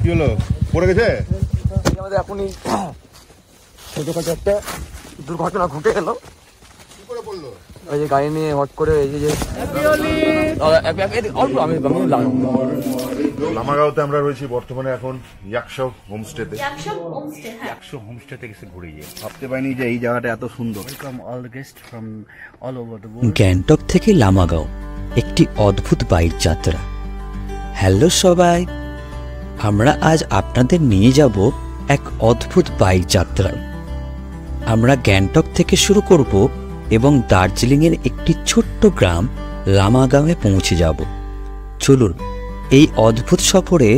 কি হলো, পড়ে গেছে? আমাদের এখনই ছোটখাটো একটা দুর্ঘটনা ঘটে গেল। কি করে পড়লো? ওই যে গাড়ি নিয়ে হট করে এই যে লামাগাঁওতে আমরা রয়েছি বর্তমানে এখন ইয়াকশো হোমস্টেতে। ইয়াকশো হোমস্টে থেকে এসে ঘুরে গিয়ে ভাবতে পারিনি যে এই জায়গাটা এত সুন্দর। Welcome all guest from all over the world. Gangtok থেকে লামাগাঁও একটি অদ্ভুত বাইক যাত্রা। হ্যালো সবাই, আমরা আজ আপনাদের নিয়ে যাব এক অদ্ভুত বাইক যাত্রা। আমরা গ্যাংটক থেকে শুরু করব এবং দার্জিলিংয়ের একটি ছোট্ট গ্রাম লামাগাঁওয়ে পৌঁছে যাব। চলুন এই অদ্ভুত সফরে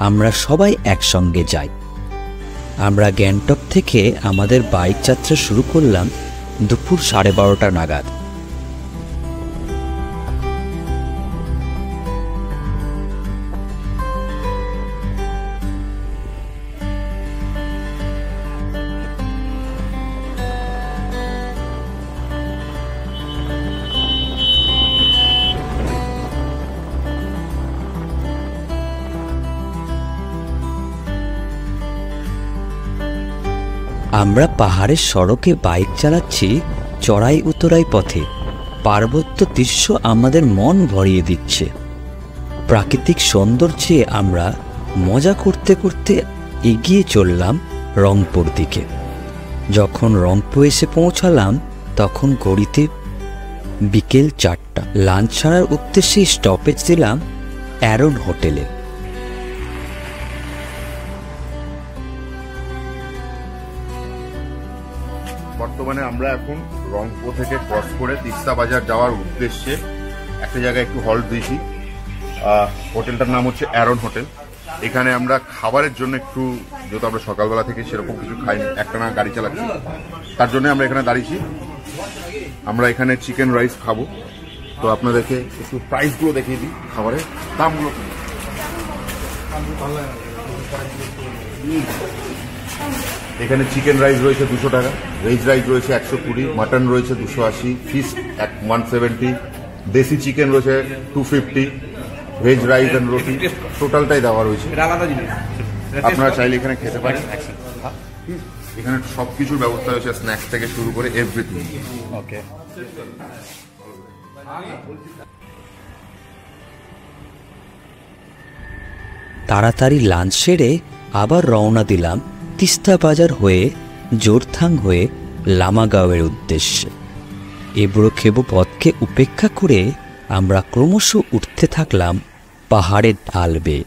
আমরা সবাই একসঙ্গে যাই। আমরা গ্যাংটক থেকে আমাদের বাইক যাত্রা শুরু করলাম দুপুর 12:30 নাগাদ। আমরা পাহাড়ের সড়কে বাইক চালাচ্ছি চড়াই উতরাই পথে। পার্বত্য দৃশ্য আমাদের মন ভরিয়ে দিচ্ছে। প্রাকৃতিক সৌন্দর্যে আমরা মজা করতে করতে এগিয়ে চললাম রংপুর দিকে। যখন রংপুর এসে পৌঁছালাম তখন ঘড়িতে বিকেল 4টা। লাঞ্চ ছাড়ার উদ্দেশ্যে স্টপেজ দিলাম অ্যারন হোটেলে। বর্তমানে আমরা এখন রংপুর থেকে ক্রস করে তিস্তা বাজার যাওয়ার উদ্দেশ্যে একটা জায়গায় একটু হল্ট দিয়েছি। হোটেলটার নাম হচ্ছে অ্যারন হোটেল। এখানে আমরা খাবারের জন্য একটু, যেহেতু আমরা সকালবেলা থেকে সেরকম কিছু খাইনি, একটানা গাড়ি চালাচ্ছি, তার জন্য আমরা এখানে দাঁড়িয়েছি। আমরা এখানে চিকেন রাইস খাবো, তো আপনাদেরকে একটু প্রাইসগুলো দেখিয়ে দিই, খাবারের দামগুলো। এখানে চিকেন রাইস রয়েছে 200 টাকা, ভেজ রাইস রয়েছে 120, মাটন রয়েছে 280, ফিশ 170, দেশি চিকেন রয়েছে 250, ভেজ রাইস এন্ড রুটি, টোটালটাই দেওয়া রয়েছে। আপনারা চাইলে এখানে খেতে পারেন। এখানে সবকিছুর ব্যবস্থা রয়েছে, স্ন্যাক্স থেকে শুরু করে এভরিথিং। ওকে, তাড়াতাড়ি লাঞ্চ সেরে আবার রওনা দিলাম তিস্তা বাজার হয়ে জোরথাং হয়ে লামাগাঁওয়ের উদ্দেশ্যে। এবড়ো খেবো পথকে উপেক্ষা করে আমরা ক্রমশ উঠতে থাকলাম পাহাড়ের ঢাল বেয়ে।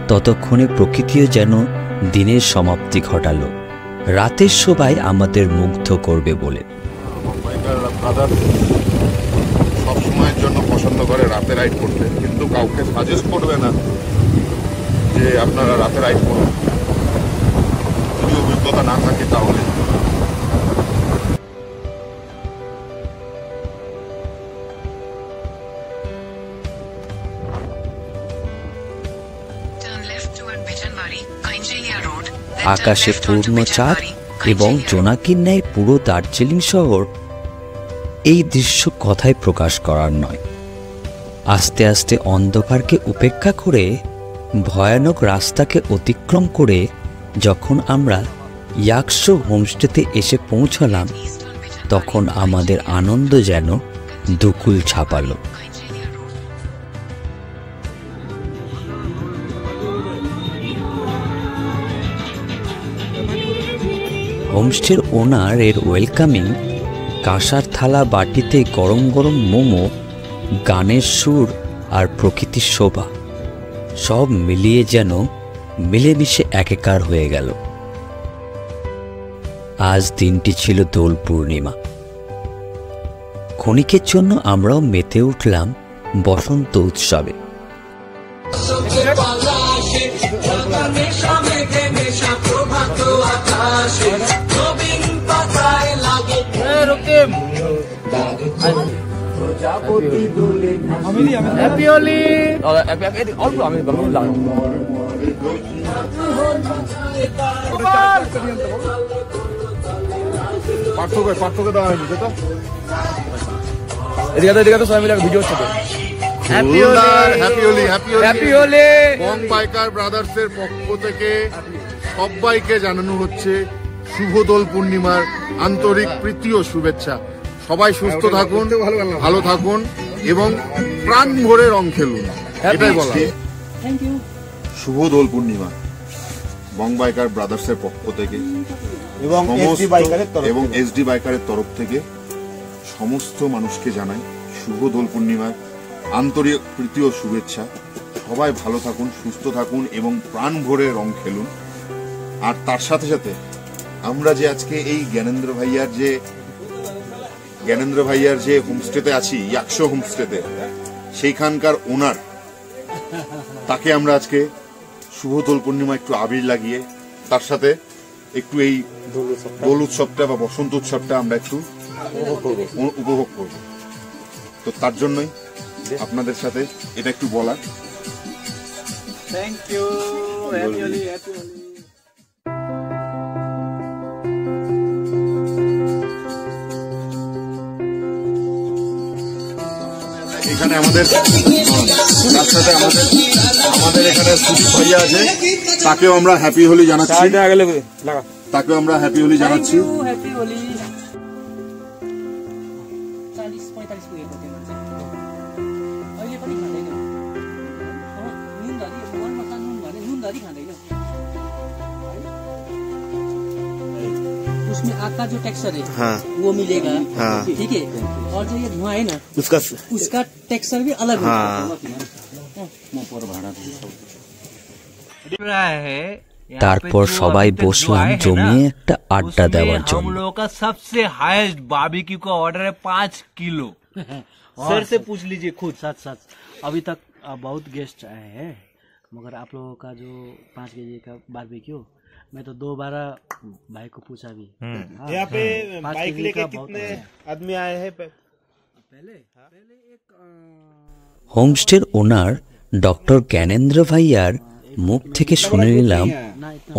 ততক্ষণে প্রকৃতিও যেন দিনের সমাপ্তি ঘটালো, রাতের শোভায় আমাদের মুগ্ধ করবে বলে। সব সময়ের জন্য পছন্দ করে রাতে রাইড করতে, কিন্তু কাউকে সাজেস্ট করবে না যে আপনারা রাতে রাইড করুন, যদি অভিজ্ঞতা না থাকে তাহলে। আকাশে পূর্ণ চাঁদ এবং জোনাকির ন্যায় পুরো দার্জিলিং শহর, এই দৃশ্য কথায় প্রকাশ করার নয়। আস্তে আস্তে অন্ধকারকে উপেক্ষা করে ভয়ানক রাস্তাকে অতিক্রম করে যখন আমরা ইয়াকশো হোমস্টেতে এসে পৌঁছালাম, তখন আমাদের আনন্দ যেন দুকুল ছাপালো। হোমস্টের ওনার এর ওয়েলকামিং, কাঁসার থালা বাটিতে গরম গরম মোমো, গানের সুর আর প্রকৃতির শোভা সব মিলিয়ে যেন মিলেমিশে একাকার হয়ে গেল। আজ দিনটি ছিল দোল পূর্ণিমা। ক্ষণিকের জন্য আমরাও মেতে উঠলাম বসন্ত উৎসবে। হ্যাপি হোলি অল্প আমি লাগাবো পার্থক্য দেওয়া হয়নি তো এদিকে তো সবাই মিলে ভিডিও হচ্ছে তো হ্যাপি হোলি হ্যাপি হোলি বং বাইকার ব্রাদার্স এর পক্ষ থেকে সবাইকে জানানো হচ্ছে শুভ দোল পূর্ণিমার আন্তরিক প্রীতি ও শুভেচ্ছা। সবাই সুস্থ থাকুন, ভালো থাকুন এবং প্রাণ ভরে রং খেলুন, এটাই বলা। শুভ দোল পূর্ণিমা বং বাইকার ব্রাদার্স এর পক্ষ থেকে এবং এসডি বাইকারের তরফ থেকে সমস্ত মানুষকে জানাই শুভ দোল পূর্ণিমার আন্তরিক প্রীতি ও শুভেচ্ছা। সবাই ভালো থাকুন, সুস্থ থাকুন এবং প্রাণ ভরে রং খেলুন। আর তার সাথে সাথে আমরা যে আজকে এই জ্ঞানেন্দ্র ভাইয়ার যে হোমস্টেতে আছি, ইয়াকশো হোমস্টেতে, সেইখানকার ওনার, তাকে আমরা আজকে শুভ দোল পূর্ণিমা একটু আবির লাগিয়ে তার সাথে একটু এই দোল উৎসবটা বা বসন্ত উৎসবটা আমরা একটু উপভোগ করব। তো তার জন্যই আপনাদের সাথে এটা একটু বলা। Thank you. হ্যাপি হোলি। এখানে আমাদের তার সাথে আমাদের এখানে সুদীপ ভাইয়া আছে, তাকেও আমরা হ্যাপি হোলি জানাচ্ছি। হ্যাপি হোলি। 40-45 पुगेको थियो मान्छे अहिले पनि खाँदैन। नुनधरी मनमा त नुनधरी खाँदैन। उसमें आग का जो टेक्सचर है वो मिलेगा, ठीक है। और जो ये धुआं है ना उसका टेक्सचर भी अलग होगा। তারপর সবাই বসলাম জমিয়ে একটা আড্ডা দেওয়ার জন্য। हम लोगों का सबसे हाईएस्ट बारबेक्यू का ऑर्डर है 5 किलो। सर से पूछ लीजिए खुद। सच अभी तक बहुत गेस्ट आए हैं, मगर आप लोगों का जो 5 केजी का बारबेक्यू, मैं तो 2 बार भाई को पूछा भी। यहाँ पे बाइक लेके कितने आदमी आए हैं? पहले एक হোমস্টের ওনার ডক্টর জ্ঞানেন্দ্র ভাইয়ার মুখ থেকে শুনে নিলাম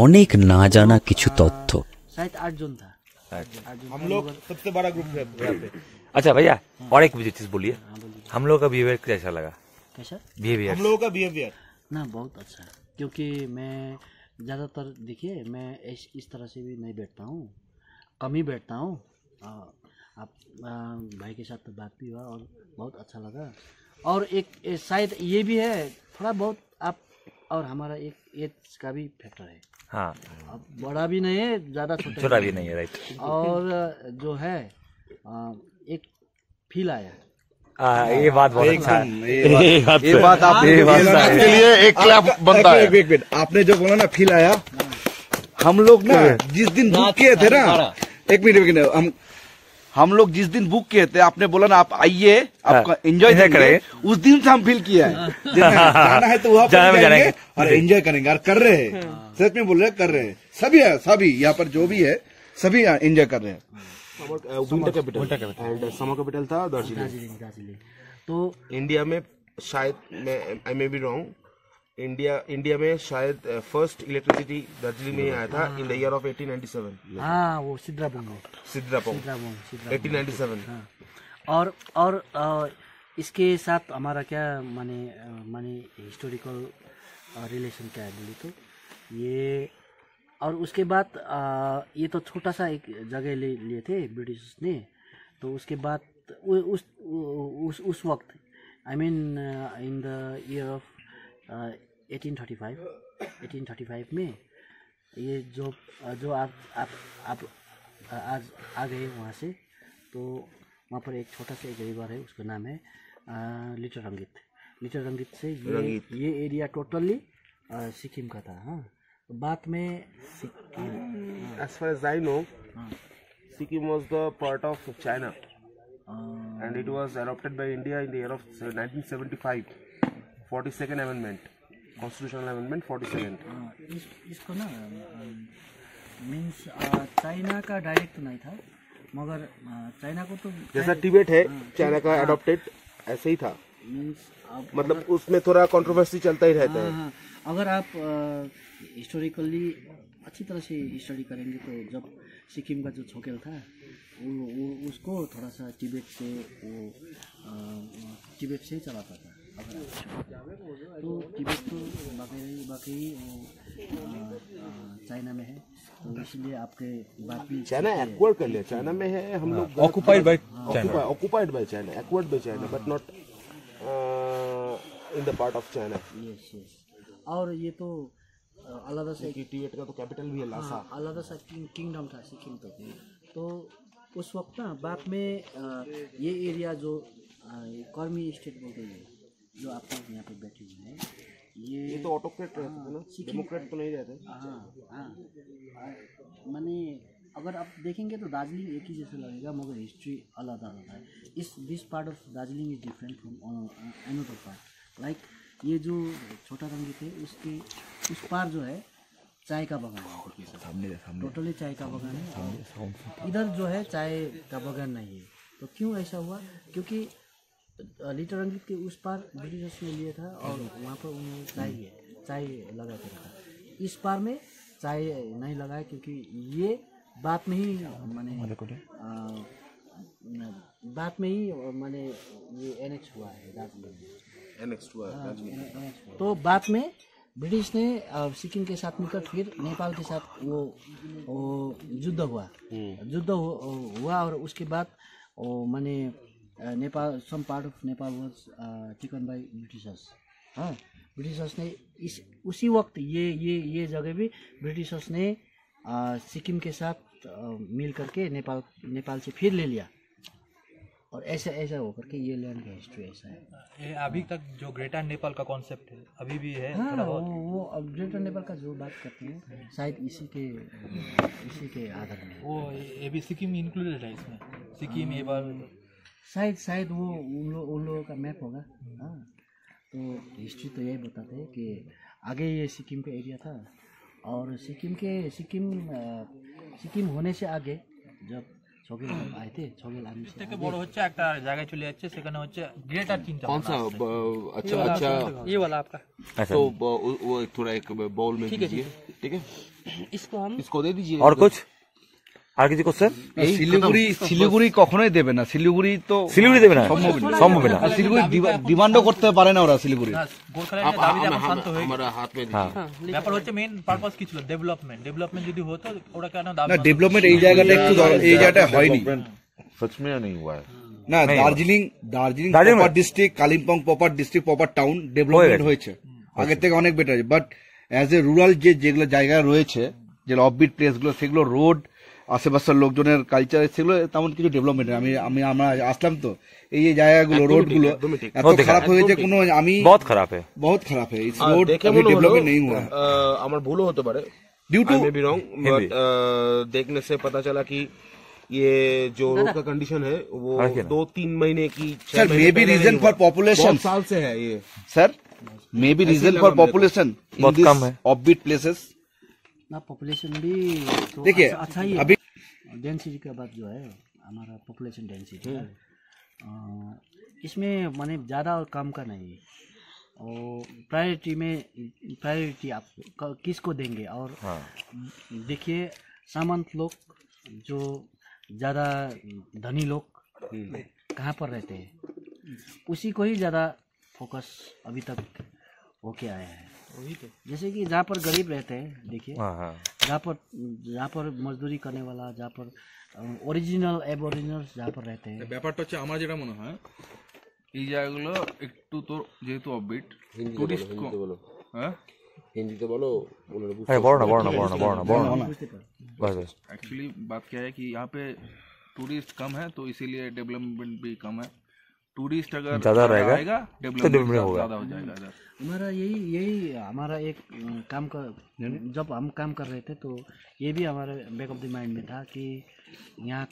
অনেক না জানা কিছু তথ্য। शायद 8 जन था। हम लोग सबसे बड़ा ग्रुप है यहाँ पे। अच्छा भैया, और एक चीज बोलिए, हम लोग का बिहेवियर कैसा लगा? कैसा बिहेवियर हम लोगों का बिहेवियर ना बहुत अच्छा, क्योंकि मैं ज़्यादातर देखिए मैं इस तरह से भी नहीं बैठता हूँ, कम ही बैठता हूँ। आप भाई के साथ बात भी हुआ और बहुत अच्छा लगा। और एक शायद ये भी है थोड़ा बहुत आप और हमारा एक एज का भी फैक्टर है। हाँ, अब बड़ा भी नहीं है, ज़्यादा छोटा भी नहीं है, राइट। और जो है एक फील आया। ये बात बहुत अच्छा है। ये बात आपके लिए एक क्लैप बनता है। एक आपने जो बोला ना फील आया, हम लोग ना जिस दिन बुक किए थे ना, एक मिनट हम लोग जिस दिन बुक किए थे, आपने बोला ना आप आइए, आपका एंजॉय करेंगे, उस दिन से हम फील किया है। जाना है तो वहाँ पर जाएंगे और एंजॉय करेंगे, और कर रहे हैं। सच में बोल रहे हैं, कर रहे हैं। सभी यहाँ पर जो भी है सभी एंजॉय कर रहे हैं। विंटर कैपिटल था दार्जिलिंग। तो इंडिया में शायद, आई मे बी रॉन्ग, इंडिया में शायद फर्स्ट इलेक्ट्रिसिटी दार्जिलिंग में आया था इन द ईयर ऑफ 1897। हाँ, वो सिद्रापोंग 1897। और इसके साथ हमारा क्या माने हिस्टोरिकल रिलेशन क्या है बोले तो ये। और उसके बाद ये तो छोटा सा एक जगह लिए थे ब्रिटिश ने। तो उसके बाद उस वक्त I mean in the year of 1835 में ये जो आप आज आ गए वहाँ से, तो वहाँ पर एक छोटा सा एक रिवर है, उसका नाम है लिटर रंगित से ये एरिया टोटली सिक्किम का था। हाँ, बाद में Sikkim, as far as I know, Sikkim was the part of China and it was adopted by India in the year of 1975, 42nd amendment, constitutional amendment 42nd। इसको ना मीन्स चाइना का डायरेक्ट नहीं था, मगर चाइना को तो जैसा टिबेट है चाइना का अडॉप्टेड, ऐसे ही था, मीन्स आप मतलब उसमें थोड़ा कंट्रोवर्सी चलता ही रहता है। हाँ, अगर आप हिस्टोरिकली अच्छी तरह से स्टडी करेंगे तो जब सिक्किम का जो छोकेल था वो उसको थोड़ा सा तिब्बत से चलाता था। अगर आप तो तिब्बत तो बाकी वो चाइना में है, तो इसलिए आपके बात भी चाइना एक्वायर्ड कर लिया, चाइना में है, हम लोग occupied by China, occupied by China, acquired by China, but not in the part of China. Yes yes. और ये तो अलग से टिबेट का तो कैपिटल भी है लासा। अलग सा किंगडम था सिक्किम तो उस वक्त ना बाद में ये एरिया जो कर्मी स्टेट बोलते हैं, जो आप लोग यहाँ पे बैठे हुए हैं, ये तो ऑटोक्रेट रहते थे ना, डेमोक्रेट तो नहीं रहते। हाँ माने अगर आप देखेंगे तो दार्जिलिंग एक ही जैसा लगेगा, मगर हिस्ट्री अलग अलग है। This part of Darjeeling is different from another part. Like ये जो छोटा रंगी थे उसके उस पार जो है चाय का बगान है, टोटली चाय का बगान है, और इधर जो है चाय का बगान नहीं है। तो क्यों ऐसा हुआ? क्योंकि लिटिल रंगीत के उस पार ब्रिटिशर्स ने लिया था और वहाँ पर उन्होंने चाय लगा के रखा। इस पार में चाय नहीं लगाया क्योंकि ये बाद में ही माने ये एनेक्स हुआ है दार्जिलिंग में। तो बाद में ब्रिटिश ने सिक्किम के साथ मिलकर फिर नेपाल के साथ वो युद्ध हुआ और उसके बाद माने Nepal some part of Nepal was taken by Britishers. हाँ, ब्रिटिशर्स ने उसी वक्त ये जगह भी ब्रिटिशर्स ने सिक्किम के साथ मिल करके नेपाल से फिर ले लिया, और ऐसा होकर के ये लैंड का हिस्ट्री ऐसा है। ये अभी तक जो ग्रेटर नेपाल का कॉन्सेप्ट है अभी भी है। हाँ, वो ग्रेटर नेपाल का जो बात करते हैं शायद इसी के आधार में वो ये भी सिक्किम इंक्लूडेड है इसमें। सिक्किम ये बार शायद वो उन लोगों का मैप होगा। हाँ, तो हिस्ट्री तो यही बताते हैं कि आगे ये सिक्किम का एरिया था, और सिक्किम होने से आगे जब छोगेल आए थे, छोगेल आने से থেকে বড় হচ্ছে একটা জায়গায় চলে যাচ্ছে, সেখানে হচ্ছে গ্রেটার চিন্তা। कौन सा? अच्छा, ये वाला आपका तो वो थोड़ा एक बाउल में दीजिए, ठीक है? इसको दे दीजिए। और कुछ আর কিছু কোশ্চেন? শিলিগুড়ি কখনোই দেবে না, শিলিগুড়ি দেবে না, সম্ভব না। আর শিলিগুড়ি ডিমান্ডও করতে পারে না ওরা শিলিগুড়ি। हमारा हाथ में दीजिए। ব্যাপার হচ্ছে মেইন পারপাস কি ছিল? ডেভেলপমেন্ট যদি হতো ওরা কেন দাম না, ডেভেলপমেন্ট এই জায়গাটা হয়নি। सच में नहीं हुआ है না, Darjeeling proper district, Kalimpong proper district, proper town development হয়েছে আগের থেকে অনেক better. But as a rural যেগুলো জায়গা রয়েছে, যে অফবিট প্লেসগুলো, সেগুলো রোড, আশেপাশের লোকজনের কালচার, সেগুলো তেমন কিছু ডেভেলপমেন্ট আমরা আসলাম তো এই যে জায়গাগুলো, রোডগুলো এত খারাপ হয়েছে, কোনো बहुत खराब है इस रोड अभी डेवलपमेंट नहीं हुआ। আমার ভুলও হতে পারে, due to may be wrong, but देखने से पता चला कि ये जो रोड का कंडीशन है वो 2-3 महीने की, sir may be reason for population, साल से है ये sir, may be reason for population बहुत कम है ऑफबीट प्लेसेस ना। पॉपुलेशन भी तो देखिए अच्छा ही अभी डेंसिटी का बात जो है, हमारा पॉपुलेशन डेंसिटी इसमें माने ज़्यादा और कम का नहीं है। और प्रायोरिटी आप किसको देंगे? और देखिए सामंत लोग, जो ज़्यादा धनी लोग कहाँ पर रहते हैं, उसी को ही ज़्यादा फोकस अभी तक होके आया है। जैसे कि जहाँ पर गरीब रहते हैं, देखिए जहाँ पर मजदूरी करने वाला, जहाँ पर ओरिजिनल एबोरिजिनल्स जहाँ पर रहते हैं। ব্যাপারটা হচ্ছে আমার যেটা মনে হয় এই জায়গাগুলো একটু তো যেহেতু অফবিট টুরিস্ট হ্যাঁ हिंदी तो बोलो, एक्चुअली बात क्या है कि यहाँ पे टूरिस्ट कम है, तो इसीलिए डेवलपमेंट भी कम है। टूरिस्ट अगर ज्यादा रहेगा डेवलपमेंट ज्यादा हो जाएगा इधर। हमारा यही हमारा एक काम का, जब हम काम कर रहे थे तो ये भी हमारे बैक ऑफ द माइंड में था कि यहाँ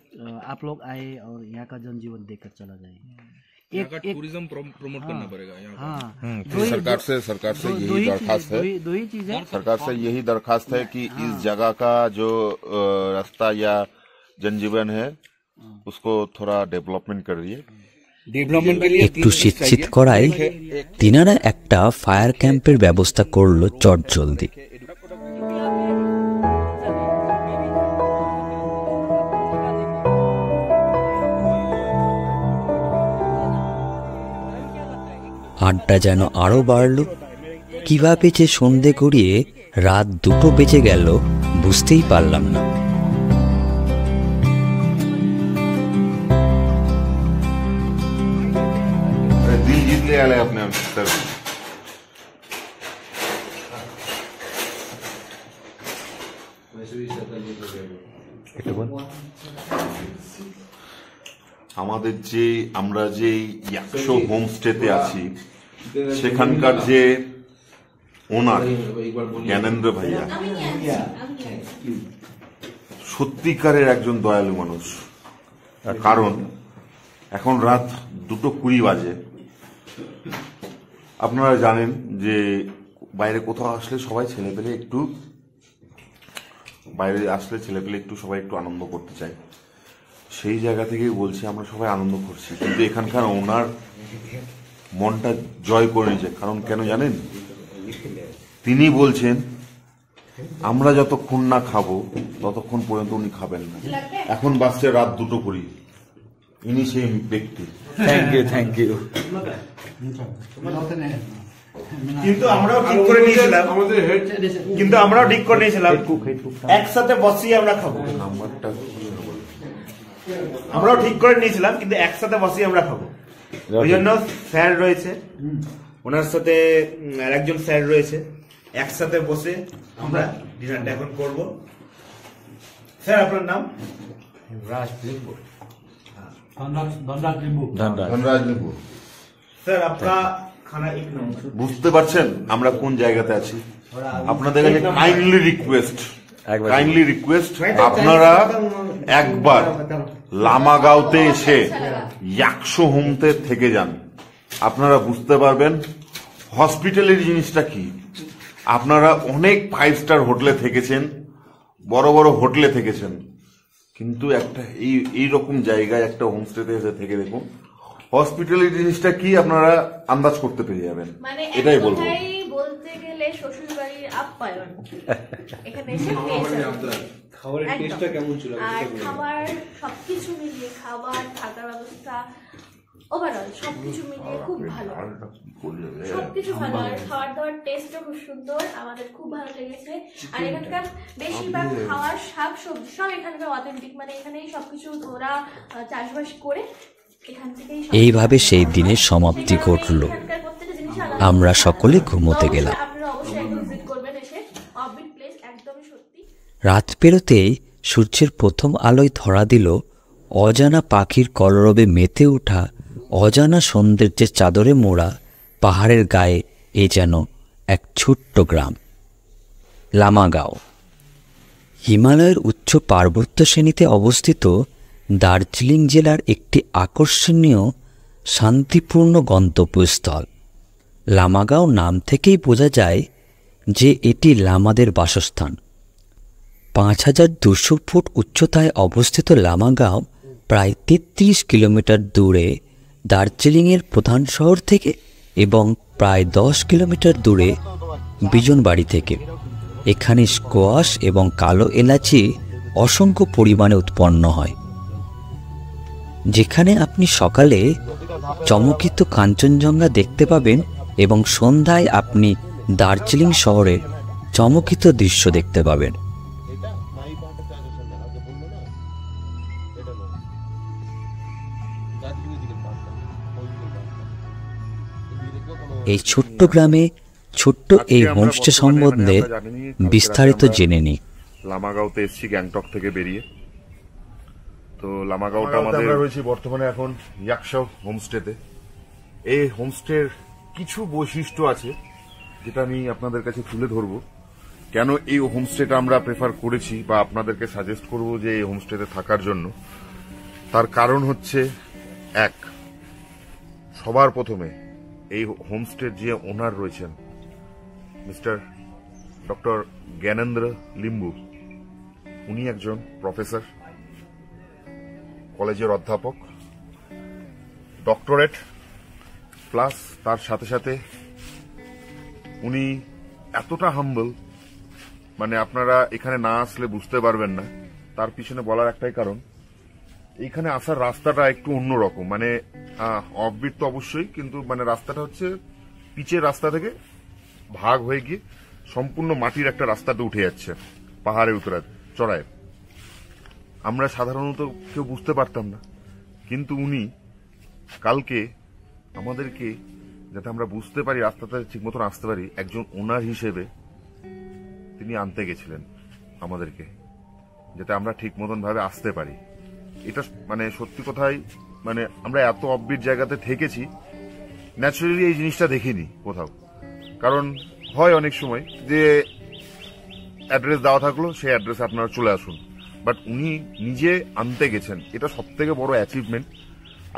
आप लोग आए और यहाँ का जनजीवन देखकर चला जाए। यहाँ का टूरिज्म प्रमोट करना पड़ेगा यहाँ। हाँ, सरकार से यही दरखास्त है, दो ही चीज है। सरकार से यही दरखास्त है कि इस जगह का जो रास्ता या जनजीवन है उसको थोड़ा डेवलपमेंट करिए। डेवलपमेंट के लिए একটু শীত করায় তিনারা একটা ফায়ার ক্যাম্পের ব্যবস্থা করলো চটজলদি। আড্ডা যেন আরো বাড়ল। কিভাবে যে সন্ধে গড়িয়ে রাত 2টো বেজে গেল বুঝতেই পারলাম না। दिल जीत ले आले अपने सर। আমাদের যে আমরা যে ইয়াকশো হোমস্টেতে আছি সেখানকার যে ওনার জ্ঞানেন্দ্র ভাইয়া সত্যিকারের একজন দয়ালু মানুষ। কারণ এখন রাত 2:20 বাজে। আপনারা জানেন যে বাইরে কোথাও আসলে সবাই ছেলেপেলে একটু সবাই একটু আনন্দ করতে চায়। সেই জায়গা থেকেই বলছি আমরা সবাই আনন্দ করছি, কিন্তু এখানকার ওনার মনটা জয় করে নিয়েছে। কারণ কেন জানেন, তিনি বলছেন আমরা যতক্ষণ না খাবো ততক্ষণ পর্যন্ত উনি খাবেন না। এখন বাজছে রাত 2:20, ইনি সেই ব্যক্তি। थैंक यू কিন্তু আমরাও ঠিক করে নিয়েছিলাম একসাথে বসেই আমরা খাবো। আমরাও ঠিক করে নিয়েছিলাম কিন্তু একসাথে বসেই আমরা খাবো। ওই জন্য স্যার রয়েছে, ওনার সাথে আর একজন স্যার রয়েছে, একসাথে বসে আমরা ডিনারটা এখন করবো। স্যার আপনার নাম? ধনরাজ লিম্বু। স্যার আপনার খানা এক নম্বর। বুঝতে পারছেন আমরা কোন জায়গাতে আছি? আপনাদের কাছে কাইন্ডলি রিকোয়েস্ট আপনারা একবার লামাগাঁওতে এসে ইয়াকশো হোমতে থেকে যান। আপনারা বুঝতে পারবেন হসপিটালের জিনিসটা কি। আপনারা অনেক 5 স্টার হোটেলে থেকেছেন, বড় বড় হোটেলে থেকেছেন, কিন্তু একটা এইরকম জায়গায় একটা হোমস্টেতে এসে থেকে দেখুন হসপিটালের জিনিসটা কি আপনারা আন্দাজ করতে পেরে যাবেন। এটাই বলবো। বলতে গেলে শ্বশুর বাড়ির আপ্যায়ন এখানে এসে পেয়ে যাবেন। খাবারের টেস্টটা কেমন ছিল? আর খাবার সবকিছু মিলিয়ে, খাবার, থাকার ব্যবস্থা, ওভারঅল সবকিছু মিলিয়ে খুব ভালো, সবকিছু ভালো। আর খাবার দাবার টেস্টও খুব সুন্দর, আমাদের খুব ভালো লেগেছে। আর এখানকার বেশিরভাগ খাওয়ার শাক সবজি সব এখানকার অথেন্টিক, মানে এখানেই সবকিছু ওরা চাষবাস করে এখান থেকেই। এইভাবে সেই দিনের সমাপ্তি ঘটল। আমরা সকলে ঘুমোতে গেলাম। রাত পেরোতেই সূর্যের প্রথম আলোয় ধরা দিল অজানা পাখির কলরবে মেতে ওঠা অজানা সৌন্দর্যের চাদরে মোড়া পাহাড়ের গায়ে এ যেন এক ছোট্ট গ্রাম লামাগাঁও। হিমালয়ের উচ্চ পার্বত্য শ্রেণীতে অবস্থিত দার্জিলিং জেলার একটি আকর্ষণীয় শান্তিপূর্ণ গন্তব্যস্থল। লামাগাঁও নাম থেকেই বোঝা যায় যে এটি লামাদের বাসস্থান। 5200 ফুট উচ্চতায় অবস্থিত লামাগাঁও প্রায় 33 কিলোমিটার দূরে দার্জিলিংয়ের প্রধান শহর থেকে এবং প্রায় 10 কিলোমিটার দূরে বিজনবাড়ি থেকে। এখানে স্কোয়াশ এবং কালো এলাচি অসংখ্য পরিমাণে উৎপন্ন হয়। যেখানে আপনি সকালে চমকিত কাঞ্চনজঙ্ঘা দেখতে পাবেন এবং সন্ধ্যায় আপনি দার্জিলিং শহরের চমকিত দৃশ্য দেখতে পাবেন। এই ছোট্ট গ্রামে ছোট্ট এই হোমস্টে সম্বন্ধে বিস্তারিত জেনে নিই। লামাগাঁওতে এসেছি গ্যাংটক থেকে বেরিয়ে। তো লামাগাঁওটা আমাদের রয়েছে বর্তমানে এখন ইয়াকশো হোমস্টেতে। এই হোমস্টের কিছু বৈশিষ্ট্য আছে যেটা আমি আপনাদের কাছে তুলে ধরব। কেন এই হোমস্টেটা আমরা প্রেফার করেছি বা আপনাদেরকে সাজেস্ট করব যে এই হোমস্টেতে থাকার জন্য, তার কারণ হচ্ছে এক, সবার প্রথমে এই হোমস্টের যে ওনার রয়েছেন মিস্টার ডক্টর জ্ঞানেন্দ্র লিম্বু, উনি একজন প্রফেসর, কলেজের অধ্যাপক ডক্টরেট, প্লাস তার সাথে সাথে উনি এতটা হাম্বল, মানে আপনারা এখানে না আসলে বুঝতে পারবেন না। তার পিছনে বলার একটাই কারণ, এইখানে আসার রাস্তাটা একটু অন্যরকম, মানে অফবিট তো অবশ্যই, কিন্তু মানে রাস্তাটা হচ্ছে পিচের রাস্তা থেকে ভাগ হয়ে গিয়ে সম্পূর্ণ মাটির একটা রাস্তাতে উঠে যাচ্ছে পাহাড়ে চড়ায়। আমরা সাধারণত কেউ বুঝতে পারতাম না, কিন্তু উনি কালকে আমাদেরকে, যাতে আমরা বুঝতে পারি রাস্তাটা ঠিক মতন আসতে পারি, একজন ওনার হিসেবে তিনি আনতে গেছিলেন আমাদেরকে, যাতে আমরা ঠিক মতন ভাবে আসতে পারি। এটা মানে সত্যি কথাই, মানে আমরা এত অফবিট জায়গাতে থেকেছি, ন্যাচারালি এই জিনিসটা দেখিনি কোথাও। কারণ হয় অনেক সময় যে অ্যাড্রেস দেওয়া থাকলো, সেই অ্যাড্রেসে আপনারা চলে আসুন, বাট উনি নিজে আনতে গেছেন, এটা সব থেকে বড় অ্যাচিভমেন্ট।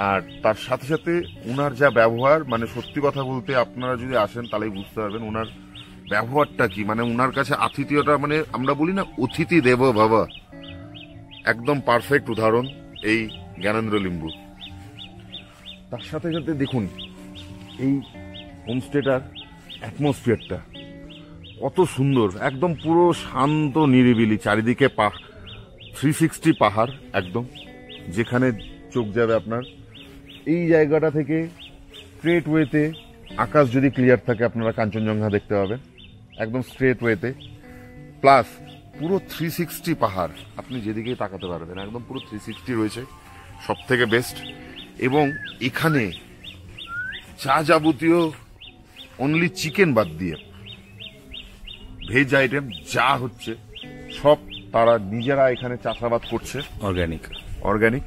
আর তার সাথে সাথে উনার যা ব্যবহার, মানে সত্যি কথা বলতে আপনারা যদি আসেন তাহলেই বুঝতে পারবেন ওনার ব্যবহারটা কি। মানে উনার কাছে আতিথেয়তা, মানে আমরা বলি না অতিথি দেব বাবা, একদম পারফেক্ট উদাহরণ এই জ্ঞানেন্দ্র লিম্বু। তার সাথে সাথে দেখুন এই হোমস্টেটার অ্যাটমসফিয়ারটা কত সুন্দর, একদম পুরো শান্ত নিরিবিলি, চারিদিকে 360 পাহাড় একদম, যেখানে চোখ যাবে আপনার। এই জায়গাটা থেকে স্ট্রেট ওয়েতে আকাশ যদি ক্লিয়ার থাকে আপনারা কাঞ্চনজঙ্ঘা দেখতে পাবেন একদম স্ট্রেট ওয়েতে, প্লাস পুরো 360 পাহাড়, আপনি যেদিকেই তাকাতে পারবেন একদম পুরো 360 রয়েছে, সব থেকে বেস্ট। এবং এখানে যা যাবতীয় অনলি চিকেন বাদ দিয়ে ভেজ আইটেম যা হচ্ছে সব তারা নিজেরা এখানে চাষাবাদ করছে, অর্গানিক,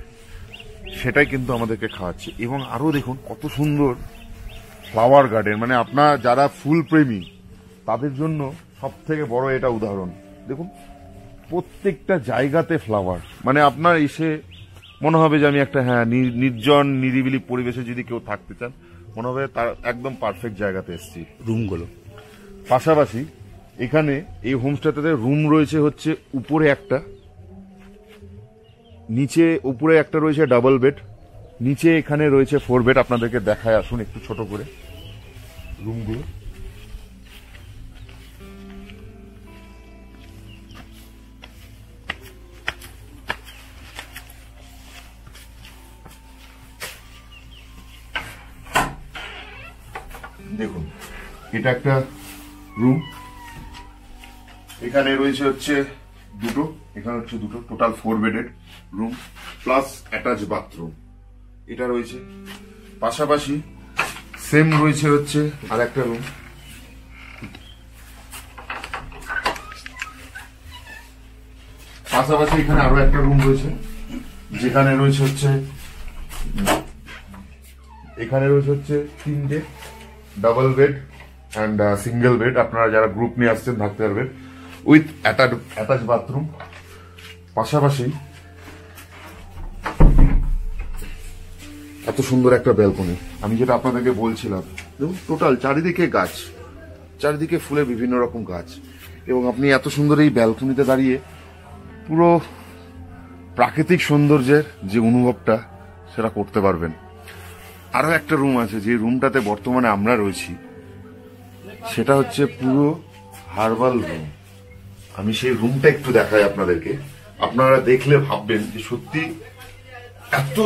সেটাই কিন্তু আমাদেরকে খাওয়াচ্ছে। এবং আরো দেখুন কত সুন্দর ফ্লাওয়ার গার্ডেন, মানে আপনার যারা ফুল প্রেমী তাদের জন্য সব থেকে বড় এটা উদাহরণ। দেখুন প্রত্যেকটা জায়গাতে ফ্লাওয়ার, মানে আপনার এসে মনে হবে যে আমি একটা নির্জন নিরিবিলি পরিবেশে যদি কেউ থাকতে চান, মনে হবে তার একদম পারফেক্ট জায়গাতে এসেছি। রুমগুলো পাশাপাশি এখানে এই হোমস্টেতে রুম রয়েছে হচ্ছে উপরে একটা, নিচে উপরে একটা রয়েছে ডাবল বেড, নিচে এখানে রয়েছে 4 বেড। আপনাদেরকে দেখায় আসুন একটু ছোট করে রুমগুলো। দেখুন এটা একটা রুম, এখানে রয়েছে হচ্ছে দুটো, এখানে হচ্ছে দুটো, total 4 bedded room plus attach bathroom এটা রয়েছে। পাশাপাশি সেম রয়েছে হচ্ছে আর একটা রুম, পাশাপাশি এখানে আরো একটা রুম রয়েছে, যেখানে রয়েছে হচ্ছে এখানে রয়েছে হচ্ছে 3টে double bed and single bed, আপনারা যারা গ্রুপ নিয়ে আসছেন থাকতে পারবেন, উইথ অ্যাটাচ বাথরুম। পাশাপাশি এত সুন্দর একটা ব্যালকনি, আমি যেটা আপনাদেরকে বলছিলাম, দেখুন টোটাল চারিদিকে গাছ, চারিদিকে ফুলের বিভিন্ন রকম গাছ, এবং আপনি এত সুন্দর এই ব্যালকনিতে দাঁড়িয়ে পুরো প্রাকৃতিক সৌন্দর্যের যে অনুভবটা সেটা করতে পারবেন। আরো একটা রুম আছে, যে রুমটাতে বর্তমানে আমরা রয়েছি, সেটা হচ্ছে পুরো হার্বাল রুম। আমি সেই রুমটা একটু দেখাই আপনাদেরকে, আপনারা দেখলে ভাববেন যে সত্যি এত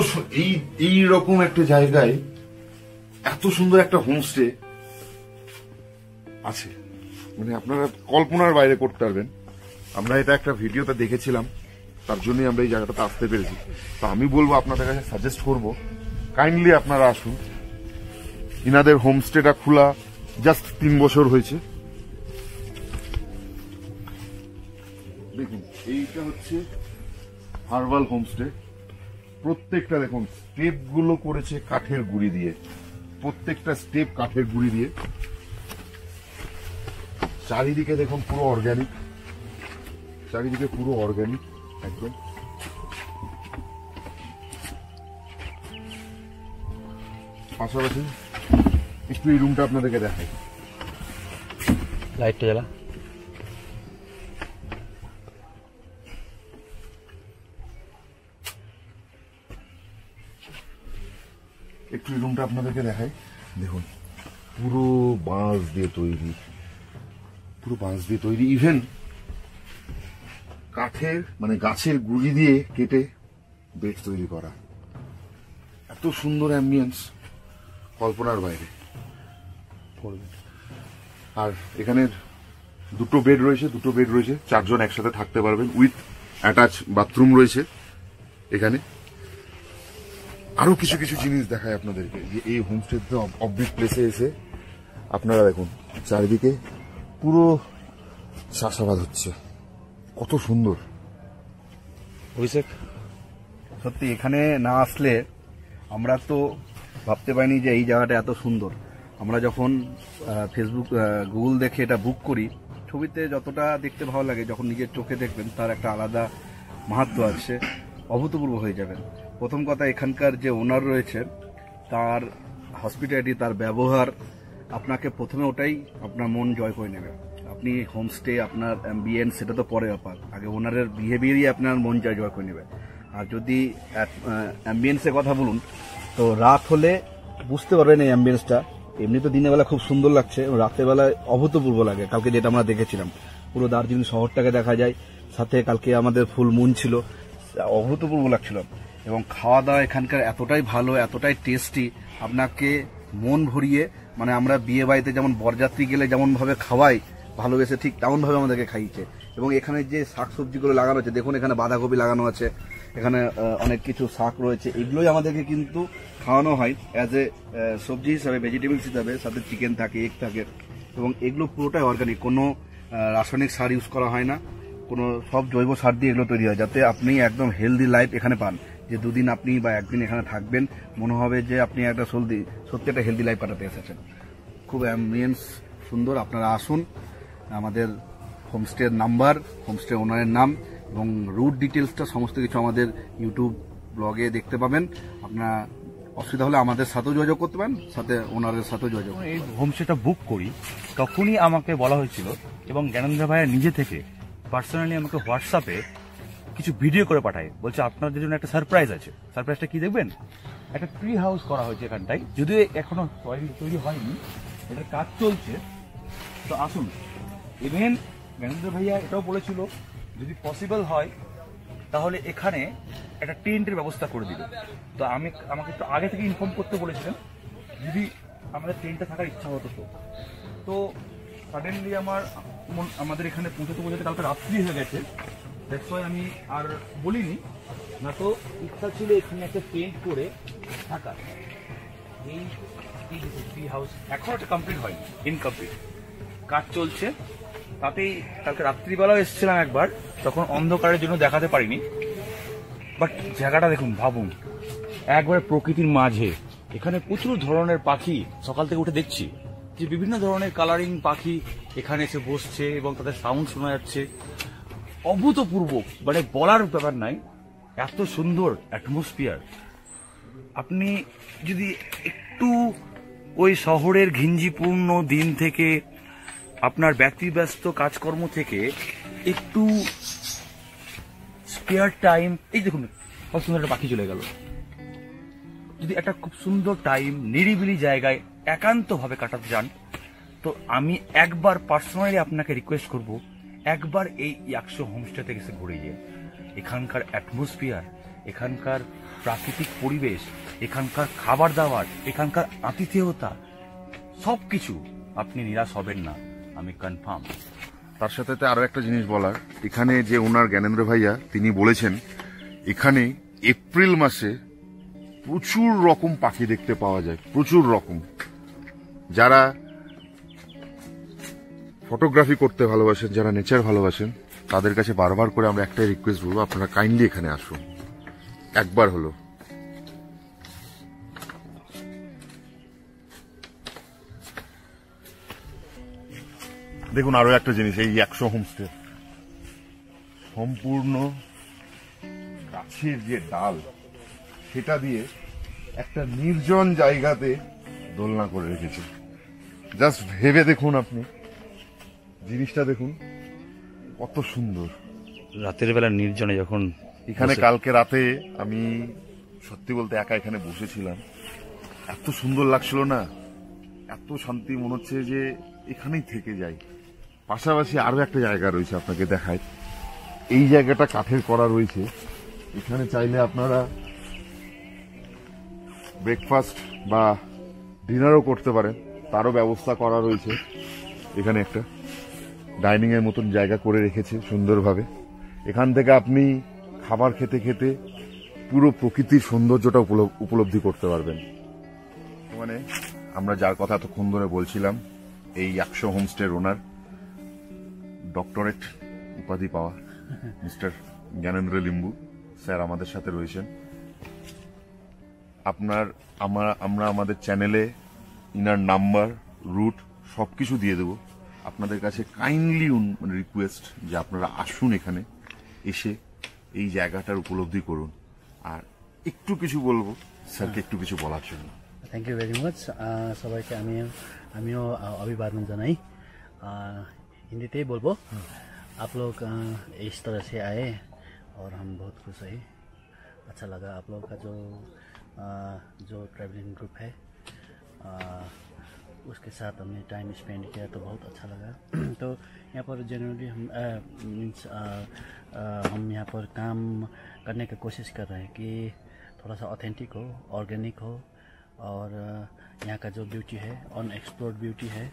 এই রকম একটা জায়গায় এত সুন্দর একটা হোমস্টে আছে, মানে আপনারা কল্পনার বাইরে করতে পারবেন। আমরা এটা একটা ভিডিওতে দেখেছিলাম, তার জন্যই আমরা এই জায়গাটাতে আসতে পেরেছি। তো আমি বলবো আপনাদের কাছে সাজেস্ট করব, কাইন্ডলি আপনারা আসুন। ইনাদের হোমস্টেটা খোলা জাস্ট 3 বছর হয়েছে। দেখুন এইটা হচ্ছে হার্বাল হোমস্টে, প্রত্যেকটা দেখুন স্টেপ গুলো করেছে কাঠের গুঁড়ি দিয়ে, প্রত্যেকটা স্টেপ কাঠের গুঁড়ি দিয়ে। চারিদিকে দেখুন পুরো অর্গানিক, চারিদিকে পুরো অর্গানিক একদম। পাশাপাশি একটু এই রুমটা আপনাদেরকে দেখাই, লাইটটা জ্বালা। একটু এই রুমটা আপনাদেরকে দেখাই। দেখুন পুরো বাঁশ দিয়ে তৈরি, পুরো বাঁশ দিয়ে তৈরি, ইভেন কাঠের মানে গাছের গুড়ি দিয়ে কেটে বেড তৈরি করা। এত সুন্দর অ্যাম্বিয়েন্স, কল্পনার বাইরে। আর এখানে দুটো বেড রয়েছে, 4 জন একসাথে থাকতে পারবেন, উইথ অ্যাটাচ বাথরুম রয়েছে এখানে। আরো কিছু কিছু জিনিস দেখায় আপনাদেরকে, যে এই হোমস্টেতে অববিট প্লেসে এসে আপনারা দেখুন চারিদিকে পুরো চাষাবাদ হচ্ছে, কত সুন্দর। অভিষেক, সত্যি এখানে না আসলে আমরা তো ভাবতে পারিনি যে এই জায়গাটা এত সুন্দর। আমরা যখন ফেসবুক গুগল দেখে এটা বুক করি, ছবিতে যতটা দেখতে ভালো লাগে, যখন নিজের চোখে দেখবেন তার একটা আলাদা মাহাত্ম্য আছে, অভূতপূর্ব হয়ে যাবেন। প্রথম কথা, এখানকার যে ওনার রয়েছে তার হসপিটালিটি, তার ব্যবহার, আপনাকে প্রথমে ওটাই আপনার মন জয় করে নেবে। আপনি হোমস্টে, আপনার অ্যাম্বিয়েন্স সেটা তো পরে ব্যাপার, আগে ওনারের বিহেভিয়ারই আপনার মন জয় করে নেবে। আর যদি অ্যাম্বিয়েন্সের কথা বলুন, তো রাত হলে বুঝতে পারবেন এই অ্যাম্বিয়েন্সটা। এমনি তো দিনের বেলা খুব সুন্দর লাগছে, রাতের বেলায় অভূতপূর্ব লাগে। কালকে যেটা আমরা দেখেছিলাম, পুরো দার্জিলিং শহরটাকে দেখা যায়, সাথে কালকে আমাদের ফুল মুন ছিল, অভূতপূর্ব লাগছিল। এবং খাওয়া দাওয়া এখানকার এতটাই ভালো, এতটাই টেস্টি, আপনাকে মন ভরিয়ে, মানে আমরা বিয়ে বাড়িতে যেমন বরযাত্রী গেলে যেমন ভাবে খাওয়াই ভালোবেসে, ঠিক তেমন ভাবে আমাদেরকে খাইয়েছে। এবং এখানে যে শাকসবজিগুলো লাগানো আছে, দেখুন এখানে বাঁধাকপি লাগানো আছে, এখানে অনেক কিছু শাক রয়েছে, এগুলোই আমাদেরকে কিন্তু খাওয়ানো হয় অ্যাজ এ সবজি হিসাবে, ভেজিটেবলস হিসাবে, সাথে চিকেন থাকে, এগ থাকে। এবং এগুলো পুরোটাই অর্গানিক, কোনো রাসায়নিক সার ইউজ করা হয় না, কোনো সব জৈব সার দিয়ে এগুলো তৈরি হয়, যাতে আপনি একদম হেলদি লাইফ এখানে পান। যে দুদিন আপনি বা একদিন এখানে থাকবেন, মনে হবে যে আপনি একটা সত্যি একটা হেলদি লাইফ কাটাতে এসেছেন। খুব অ্যাম্বিয়েন্স সুন্দর। আপনারা আসুন, আমাদের হোমস্টের নাম্বার, হোমস্টে ওনারের নাম এবং রুট ডিটেলসটা সমস্ত কিছু আমাদের ইউটিউব ব্লগে দেখতে পাবেন। আপনারা অসুবিধা হলে আমাদের সাথেও যোগাযোগ করতে পারেন, সাথে ওনারের সাথেও যোগাযোগ। এই হোমস্টেটা বুক করি তখনই আমাকে বলা হয়েছিল, এবং জ্ঞানেন্দ্র ভাইয়া নিজে থেকে পার্সোনালি আমাকে হোয়াটসঅ্যাপে কিছু ভিডিও করে পাঠায়, বলছে আপনাদের জন্য একটা সারপ্রাইজ আছে। সারপ্রাইজটা কি দেখবেন? একটা ট্রি হাউস করা হয়েছে এখানটায়, যদিও এখনো তৈরি হয়নি, এটার কাজ চলছে। তো আসুন, ইভেন জ্ঞানেন্দ্র ভাইয়া এটাও বলেছিল যদি পসিবল হয় তাহলে এখানে একটা টেন্টের ব্যবস্থা করে দিবে। তো আমাকে একটু আগে থেকে ইনফর্ম করতে বলেছিলেন যদি আমাদের টেন্টে থাকার ইচ্ছা হতো। তো সাডেনলি আমাদের এখানে পৌঁছাতে কালকে রাত্রি হয়ে গেছে, দ্যাটস ওয়াই আমি আর বলিনি, না তো ইচ্ছা ছিল এখানে একটা টেন্ট করে থাকার। এই ট্রি হাউস এখন একটা কমপ্লিট হয়নি, ইনকমপ্লিট, কাজ চলছে। তাতেই কালকে রাত্রিবেলাও এসেছিলাম একবার, তখন অন্ধকারের জন্য দেখাতে পারিনি। বাট জায়গাটা দেখুন, ভাবুন, একবারে প্রকৃতির মাঝে। এখানে প্রচুর ধরনের পাখি, সকাল থেকে উঠে দেখছি যে বিভিন্ন ধরনের কালারিং পাখি এখানে এসে বসছে এবং তাদের সাউন্ড শোনা যাচ্ছে। অভূতপূর্ব, মানে বলার ব্যাপার নাই, এত সুন্দর অ্যাটমসফিয়ার। আপনি যদি একটু ওই শহরের ঘিঞ্জিপূর্ণ দিন থেকে, আপনার ব্যক্তিব্যস্ত কাজকর্ম থেকে একটু স্পেয়ার টাইম, এই দেখুন কত সুন্দর একটা পাখি চলে গেল, যদি একটা খুব সুন্দর টাইম নিরিবিলি জায়গায় একান্তভাবে কাটাতে যান, তো আমি একবার পার্সোনালি আপনাকে রিকোয়েস্ট করব, একবার এই ইয়াকশো হোমস্টে থেকে এসে ঘুরে গিয়ে এখানকার অ্যাটমসফিয়ার, এখানকার প্রাকৃতিক পরিবেশ, এখানকার খাবার দাবার, এখানকার আতিথেয়তা, সবকিছু আপনি নিরাশ হবেন না, আমি কনফার্ম। তার সাথে আরো একটা জিনিস বলার, এখানে যে ওনার জ্ঞানেন্দ্র ভাইয়া তিনি বলেছেন এখানে এপ্রিল মাসে প্রচুর রকম পাখি দেখতে পাওয়া যায়, প্রচুর রকম। যারা ফটোগ্রাফি করতে ভালোবাসেন, যারা নেচার ভালোবাসেন, তাদের কাছে বারবার করে আমরা একটাই রিকোয়েস্ট করবো, আপনারা কাইন্ডলি এখানে আসুন একবার হলো। দেখুন আরো একটা জিনিস, এই 100 হোমস্টে সম্পূর্ণ গাছের যে ডাল, সেটা দিয়ে একটা নির্জন জায়গাতে দোলনা করে রেখেছে। জাস্ট ভেবে দেখুন, আপনি জিনিসটা দেখুন কত সুন্দর। রাতের বেলা নির্জনে যখন এখানে কালকে রাতে আমি সত্যি বলতে একা এখানে বসেছিলাম, এত সুন্দর লাগছিল না, এত শান্তি মনে হচ্ছে যে এখানেই থেকে যাই। পাশাপাশি আরো একটা জায়গা রয়েছে, আপনাকে দেখায়। এই জায়গাটা কাঠের করা রয়েছে, এখানে চাইলে আপনারা ব্রেকফাস্ট বা ডিনারও করতে পারেন, তারও ব্যবস্থা করা রয়েছে। এখানে একটা ডাইনিং এর মতন জায়গা করে রেখেছে সুন্দরভাবে। এখান থেকে আপনি খাবার খেতে খেতে পুরো প্রকৃতির সৌন্দর্যটা উপলব্ধি করতে পারবেন। মানে আমরা যার কথা এতক্ষণ ধরে বলছিলাম, এই 100 হোমস্টের ওনার, ডক্টরেট উপাধি পাওয়া মিস্টার জ্ঞানেন্দ্র লিম্বু স্যার আমাদের সাথে রয়েছেন। আমরা আমাদের চ্যানেলে ইনার নাম্বার, রুট সবকিছু দিয়ে দেব। আপনাদের কাছে কাইন্ডলি রিকোয়েস্ট যে আপনারা আসুন, এখানে এসে এই জায়গাটার উপলব্ধি করুন। আর একটু কিছু বলবো স্যারকে, একটু কিছু বলার জন্য। Thank you very much. সবাইকে আমিও अभिवादन জানাই। हिंदी बोलबो। आप लोग इस तरह से आए और हम बहुत खुश है। अच्छा लगा आप लोग का जो ट्रैवलिंग ग्रुप है, उसके साथ हमने टाइम स्पेंड किया तो बहुत अच्छा लगा। तो यहाँ पर जनरली हम यहाँ पर काम करने की कोशिश कर रहे हैं कि थोड़ा सा ऑथेंटिक हो, ऑर्गेनिक हो, और यहाँ का जो ब्यूटी है, अनएक्सप्लोर्ड ब्यूटी है,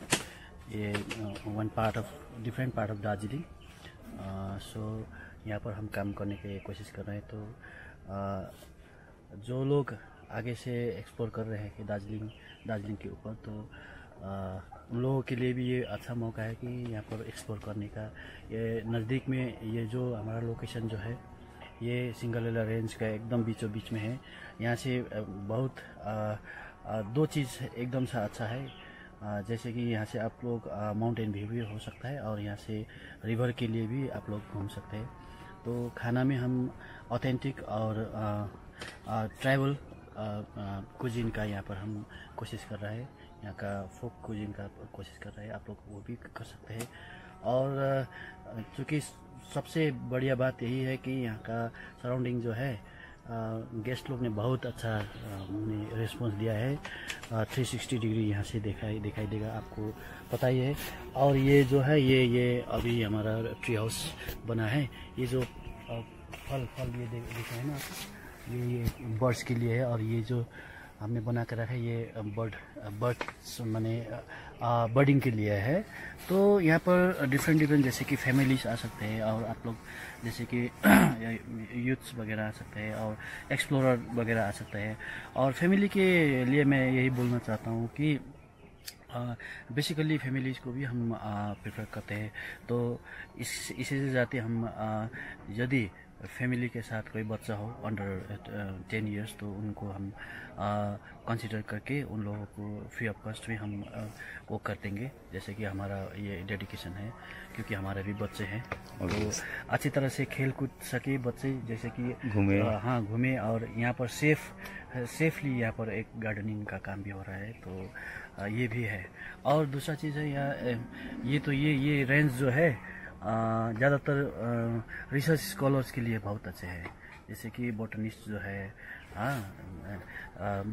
ये डिफरेंट पार्ट ऑफ दार्जिलिंग। सो यहाँ पर हम काम करने की कोशिश कर रहे हैं। तो जो लोग आगे से एक्सप्लोर कर रहे हैं कि दार्जिलिंग के ऊपर, तो उन लोगों के लिए भी ये अच्छा मौका है कि यहाँ पर एक्सप्लोर करने का। ये नज़दीक में ये जो हमारा लोकेशन जो है, ये सिंगलेला रेंज का एकदम बीचों बीच में है। यहाँ से बहुत दो चीज़ एकदम सा अच्छा है, जैसे कि यहाँ से आप लोग माउंटेन व्यू भी हो सकता है, और यहाँ से रिवर के लिए भी आप लोग घूम सकते हैं। तो खाना में हम ऑथेंटिक और ट्रैवल कुजीन का यहाँ पर हम कोशिश कर रहे हैं, यहाँ का फोक कुजीन का कोशिश कर रहे हैं। आप लोग वो भी कर सकते हैं। और चूँकि सबसे बढ़िया बात यही है कि यहाँ का सराउंडिंग जो है, गेस्ट लोग ने बहुत अच्छा रिस्पॉन्स दिया है। 360 डिग्री यहाँ से दिखाई देगा, आपको पता ही है। और ये जो है, ये अभी हमारा ट्री हाउस बना है। ये जो फल ये देखा है ना, ये बर्ड्स के लिए है। और ये जो हमने बना कर रखा है, ये बर्ड्स माने बर्डिंग के लिए है। तो यहाँ पर डिफरेंट जैसे कि फैमिलीज आ सकते हैं, और आप लोग जैसे कि यूथ्स वगैरह आ सकते हैं, और एक्सप्लोरर वगैरह आ सकते हैं। और फैमिली के लिए मैं यही बोलना चाहता हूँ कि बेसिकली फैमिलीज़ को भी हम प्रेफर करते हैं। तो इसी से जाते हम यदि फैमिली के साथ कोई बच्चा हो अंडर 10 इयर्स, तो उनको हम कंसिडर करके उन लोगों को फ्री ऑफ कॉस्ट भी हम वो कर देंगे। जैसे कि हमारा ये डेडिकेशन है, क्योंकि हमारे भी बच्चे हैं, और वो अच्छी तरह से खेल कूद सके बच्चे, जैसे कि घूमे। और यहाँ पर सेफली यहाँ पर एक गार्डनिंग का काम भी हो रहा है। तो ये भी है। और दूसरा चीज़ है, ये रेंज जो है ज़्यादातर रिसर्च स्कॉलर्स के लिए बहुत अच्छे हैं। जैसे कि बोटनिस्ट जो है,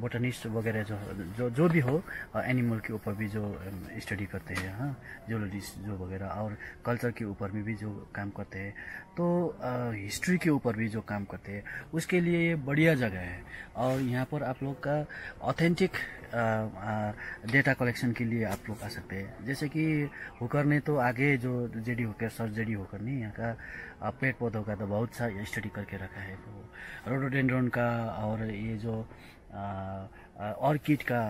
बोटनिस्ट वगैरह जो भी हो, एनिमल के ऊपर भी जो स्टडी करते हैं, जियोलॉजिस्ट जो वगैरह, और कल्चर के ऊपर में भी जो काम करते हैं, तो हिस्ट्री के ऊपर भी जो काम करते हैं, उसके लिए ये बढ़िया जगह है। और यहाँ पर आप लोग का ऑथेंटिक डेटा कलेक्शन के लिए आप लोग आ सकते हैं। जैसे कि हुकर ने तो आगे जो JD Hooker, sir JD Hooker ने यहाँ का पेड़ पौधों का तो बहुत सा स्टडी करके रखा है। तो रोडोडेंड्रॉन का, और ये जो ऑर्किड का,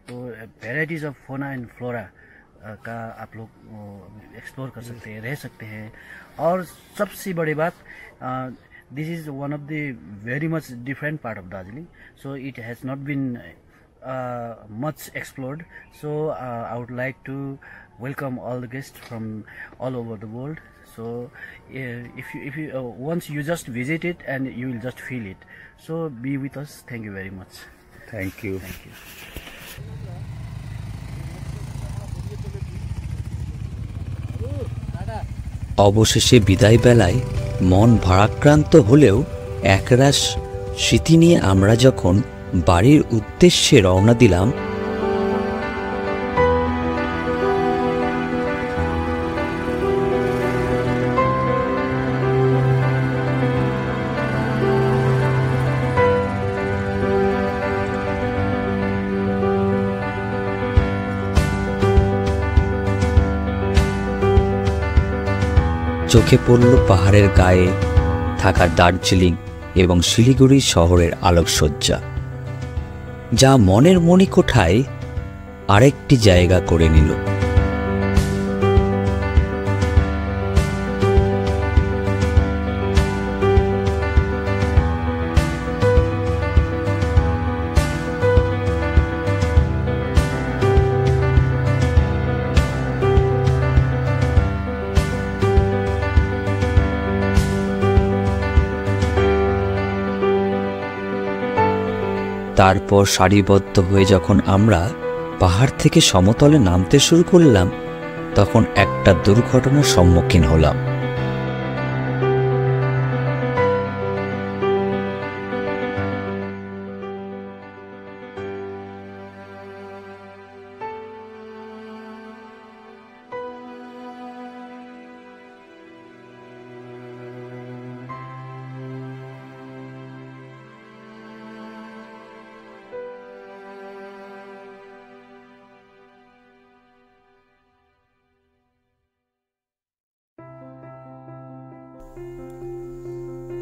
तो वेराइटीज़ ऑफ फोना एंड फ्लोरा का आप लोग एक्सप्लोर कर सकते हैं, रह सकते हैं। और सबसे बड़ी बात, this is one of the very much different part of Darjeeling, so it has not been much explored. So I would like to welcome all the guests from all over the world. So if you once you just visit it and you will just feel it. So be with us. Thank you very much. Thank you. Thank you. অবশেষে বিদায় বেলায় মন ভারাক্রান্ত হলেও একরাশ স্মৃতি নিয়ে আমরা যখন বাড়ির উদ্দেশ্যে রওনা দিলাম। চোখে পড়ল পাহাড়ের গায়ে থাকা দার্জিলিং এবং শিলিগুড়ি শহরের আলোকসজ্জা, যা মনের মণিকোঠায় আরেকটি জায়গা করে নিল। তারপর সারিবদ্ধ হয়ে যখন আমরা পাহাড় থেকে সমতলে নামতে শুরু করলাম, তখন একটা দুর্ঘটনার সম্মুখীন হলাম।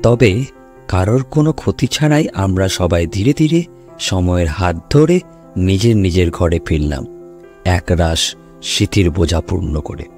তবে কারোর কোনো ক্ষতি ছাড়াই আমরা সবাই ধীরে ধীরে সময়ের হাত ধরে নিজের নিজের ঘরে ফিরলাম, একরাশ স্মৃতির বোঝা পূর্ণ করে।